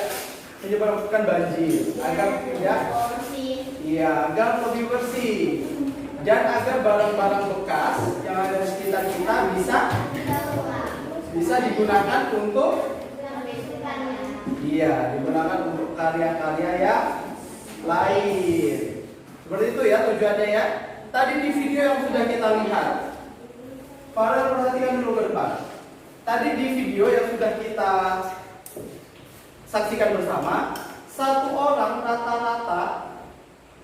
Speaker 1: menyebabkan banjir. Agar tidak, iya, agar lebih bersih. Dan agar barang-barang bekas yang ada di sekitar kita bisa digunakan untuk, iya, digunakan untuk karya-karya yang lain. Seperti itu ya tujuannya ya. Tadi di video yang sudah kita lihat, para perhatikan dulu ke depan. Tadi di video yang sudah kita saksikan bersama. Satu orang rata-rata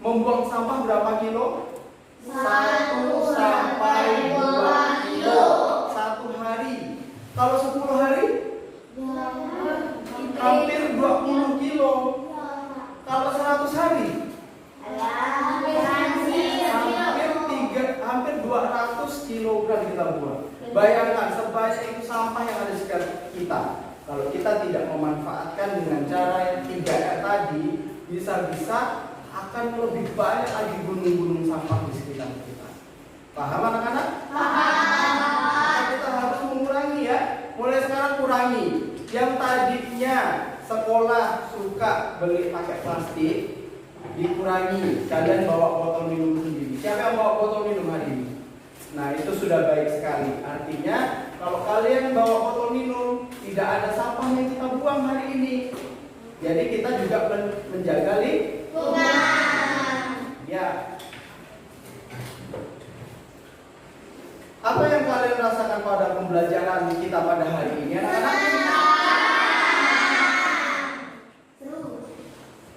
Speaker 1: membuang sampah berapa kilo? 1 sampai 2 kilo satu hari. Kalau 10 hari? Hampir 20 kilo. Kalau 100 hari? Hampir 200 kilogram kita buang. Bayangkan sebanyak itu sampah yang ada di sekitar kita. Kalau kita tidak memanfaatkan dengan cara yang 3R tadi, bisa-bisa akan lebih banyak lagi gunung-gunung sampah di sekitar kita. Paham anak-anak? Paham. Kita harus mengurangi ya. Mulai sekarang kurangi. Yang tadinya sekolah suka beli pakai plastik, dikurangi. Kalian bawa botol minum sendiri. Siapa yang bawa botol minum hari ini? Nah, itu sudah baik sekali. Artinya kalau kalian bawa botol minum, tidak ada sampah yang kita buang hari ini. Jadi kita juga menjaga lingkungan. Ya. Apa yang kalian rasakan pada pembelajaran kita pada hari ini, anak-anak?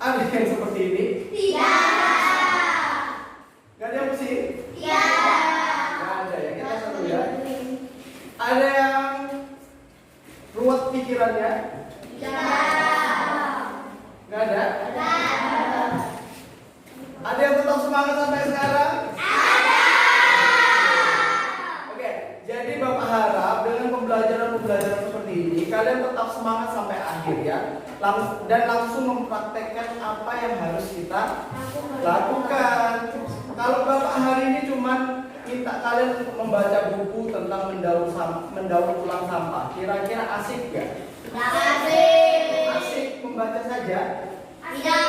Speaker 1: Ada yang seperti ini? Tidak. Gak ada yang pusing? Tidak. Gak ada ya, kita satu ya. Ada yang ruwet pikirannya? Tidak. Gak ada? Tidak. Ada yang tetap semangat sampai sekarang? Ada. Oke, jadi Bapak harap dengan pembelajaran seperti ini kalian tetap semangat sampai akhir ya. Dan langsung mempraktekkan apa yang harus kita lakukan. Kalau Bapak hari ini cuma minta kalian untuk membaca buku tentang mendaur ulang sampah, kira-kira asik gak? Tidak asik. Asik membaca saja? Tidak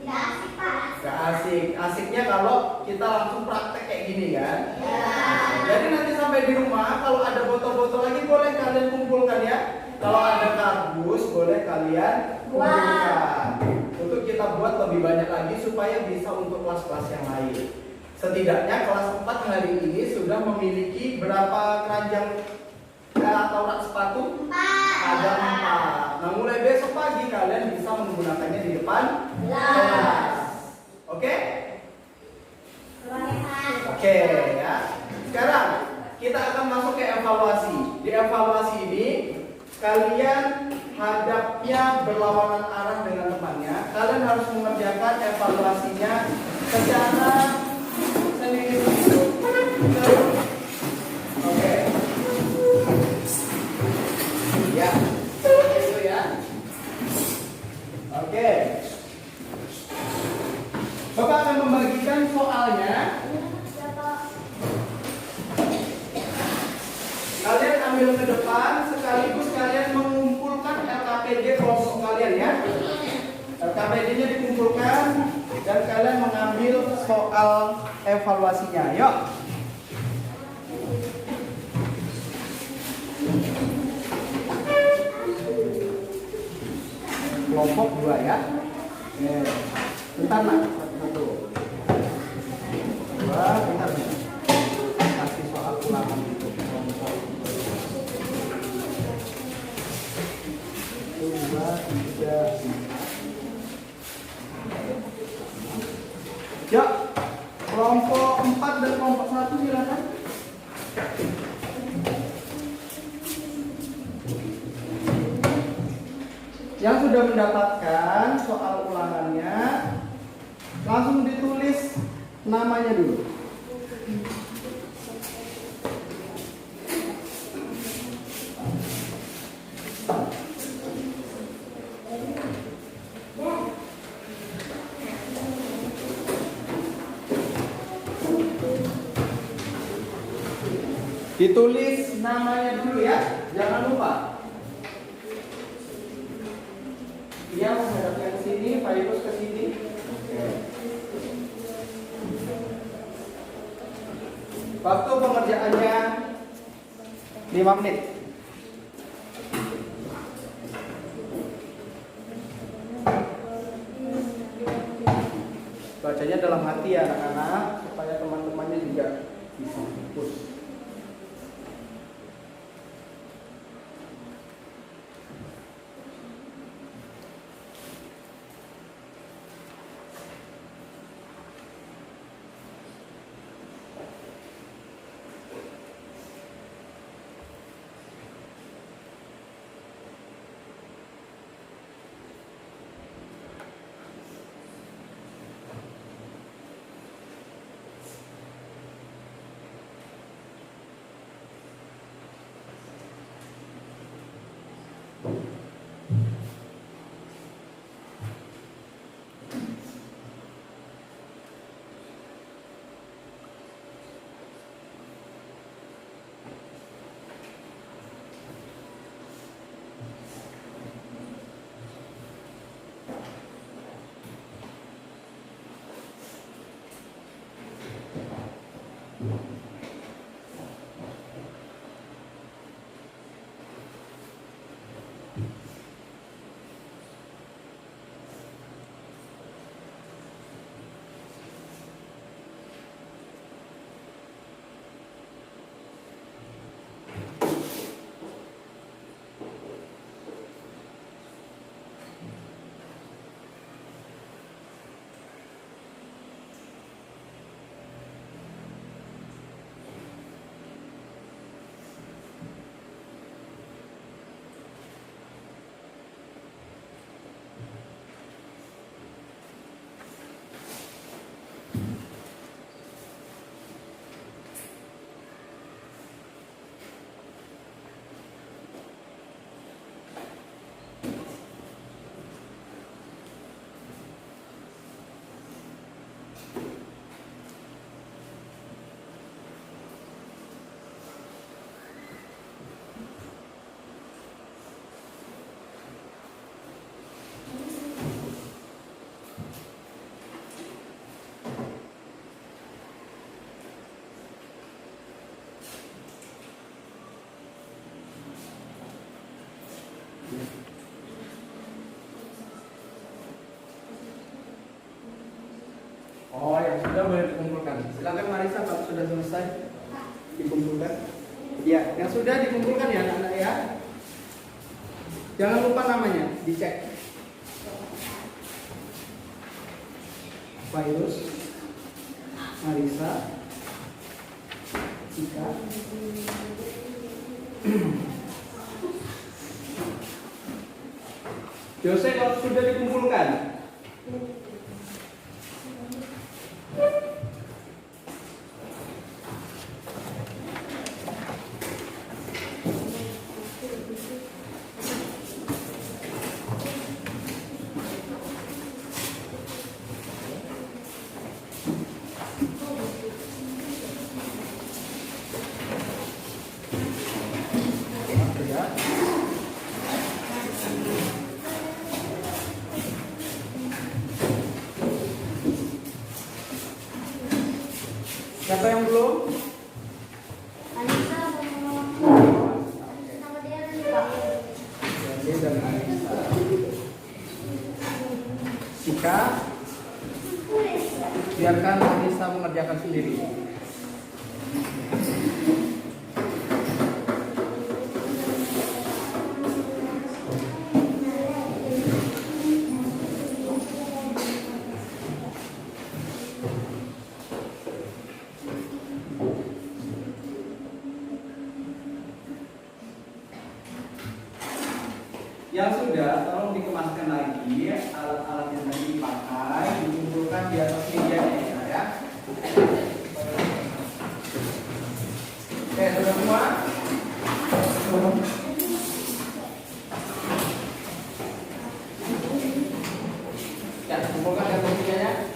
Speaker 1: asik Pak. Gak asik. Asiknya kalau kita langsung praktek kayak gini kan? Ya. Jadi nanti sampai di rumah kalau ada botol-botol lagi boleh kalian kumpulkan ya. Kalau ada kardus boleh kalian kumpulkan. Untuk kita buat lebih banyak lagi supaya bisa untuk kelas-kelas yang lain. Setidaknya kelas 4 hari ini sudah memiliki berapa keranjang atau rak sepatu? 4. Ada 4. Nah, mulai besok pagi kalian bisa menggunakannya di depan kelas. Oke? Oke ya. Sekarang kita akan masuk ke evaluasi. Di evaluasi ini kalian hadapnya berlawanan arah dengan temannya. Kalian harus mengerjakan evaluasinya secara sendiri. Oke. Ya, seperti itu ya. Oke. Bapak akan membagikan soalnya. Kalian ambil ke depan sekaligus kalian mengumpulkan LKPD kelompok kalian ya. LKPD-nya dikumpulkan dan kalian mengambil soal evaluasinya. Yuk. Kelompok 2 ya. Bentar nak, satu. 2, bentar. Kasih soal ulangan itu kelompok 2, 3, 4. Ya, kelompok 4 dan kelompok 1 silakan. Yang sudah mendapatkan soal ulangannya, langsung ditulis namanya dulu. Ditulis namanya dulu ya, jangan lupa. Dia menghadapkan ke sini, Fairuz ke sini. Waktu pengerjaannya 5 menit. Bacanya dalam hati ya anak-anak, supaya teman-temannya juga bisa fokus. Oh, yang sudah boleh dikumpulkan. Silakan Marisa, kalau sudah selesai dikumpulkan. Ya, yang sudah dikumpulkan ya anak-anak ya. Jangan lupa namanya, dicek. Virus, Marisa, Cika, Jose, kalau sudah dikumpulkan. Siapa yang belum?
Speaker 2: Anissa belum. Sama dia lupa.
Speaker 1: Jadi dan Anissa. Cika, biarkan Anissa mengerjakan sendiri. Yang sudah, tolong dikemaskan lagi alat-alat yang tadi dipakai, dikumpulkan di atas mejanya ya. Oke, sudah semua? Ya, kumpulkan di atas mejanya.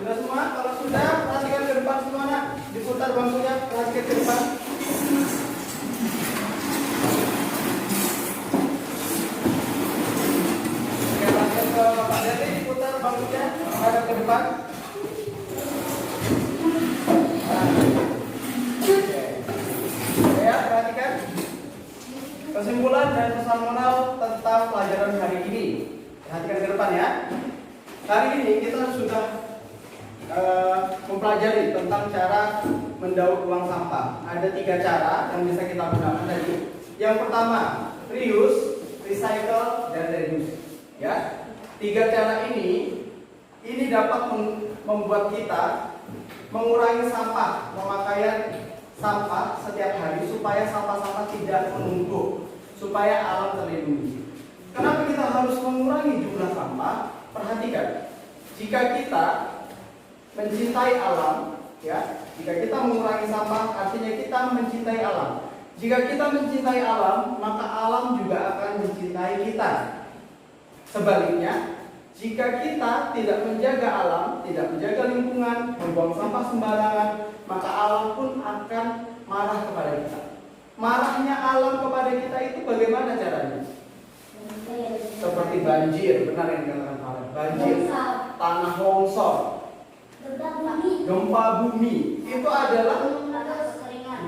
Speaker 1: Sudah semua? Kalau sudah, perhatikan ke depan semua nak. Diputar bangkunya, perhatikan ke depan. Oke, perhatikan ke Pak Dede, diputar bangkunya, menghadap ke depan. Oke, ya, perhatikan. Kesimpulan dan pesan moral tentang pelajaran hari ini. Perhatikan ke depan ya. Hari ini kita sudah mempelajari tentang cara mendaur ulang sampah. Ada 3 cara yang bisa kita gunakan tadi. Yang pertama, reuse, recycle, dan reduce. Ya, 3 cara ini dapat membuat kita mengurangi sampah, pemakaian sampah setiap hari supaya sampah-sampah tidak menumpuk, supaya alam terlindungi. Kenapa kita harus mengurangi jumlah sampah? Perhatikan, jika kita mencintai alam, ya, jika kita mengurangi sampah, artinya kita mencintai alam. Jika kita mencintai alam, maka alam juga akan mencintai kita. Sebaliknya, Jika kita tidak menjaga alam, tidak menjaga lingkungan, membuang sampah sembarangan, maka alam pun akan marah kepada kita. Marahnya alam kepada kita itu bagaimana caranya? Seperti banjir, benar yang dikatakan Alef. Banjir, tanah longsor, gempa bumi, itu adalah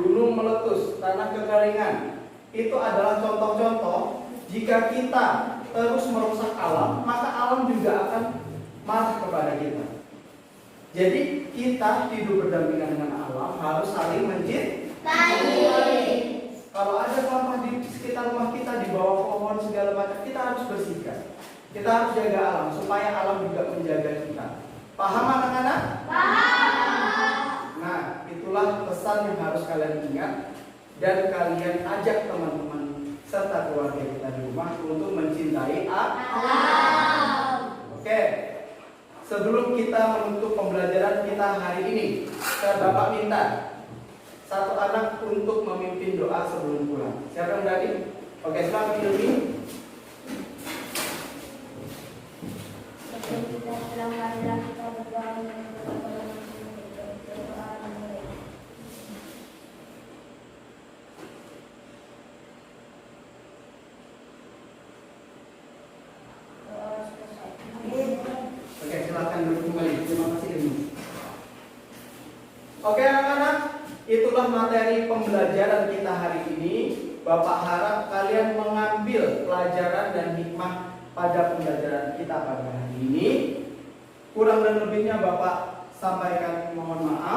Speaker 1: gunung meletus, tanah kekeringan. Itu adalah contoh-contoh. Jika kita terus merusak alam, maka alam juga akan marah kepada kita. Jadi kita hidup berdampingan dengan alam, harus saling mencintai. Kalau ada sampah di sekitar rumah kita, di bawah pohon segala macam, kita harus bersihkan. Kita harus jaga alam supaya alam juga menjaga kita. Paham anak-anak? Paham. Nah, itulah pesan yang harus kalian ingat dan kalian ajak teman-teman serta keluarga kita di rumah untuk mencintai alam. Oke. Sebelum kita menutup pembelajaran kita hari ini, Bapak minta satu anak untuk memimpin doa sebelum pulang. Siapa yang berani? Oke, silakan Ilmi. Oke, silakan duduk kembali. Terima kasih Ilmi. Oke anak-anak, itulah materi pembelajaran kita hari ini. Bapak harap kalian mengambil pelajaran dan hikmah pada pembelajaran kita pada hari ini. Kurang dan lebihnya Bapak sampaikan mohon maaf.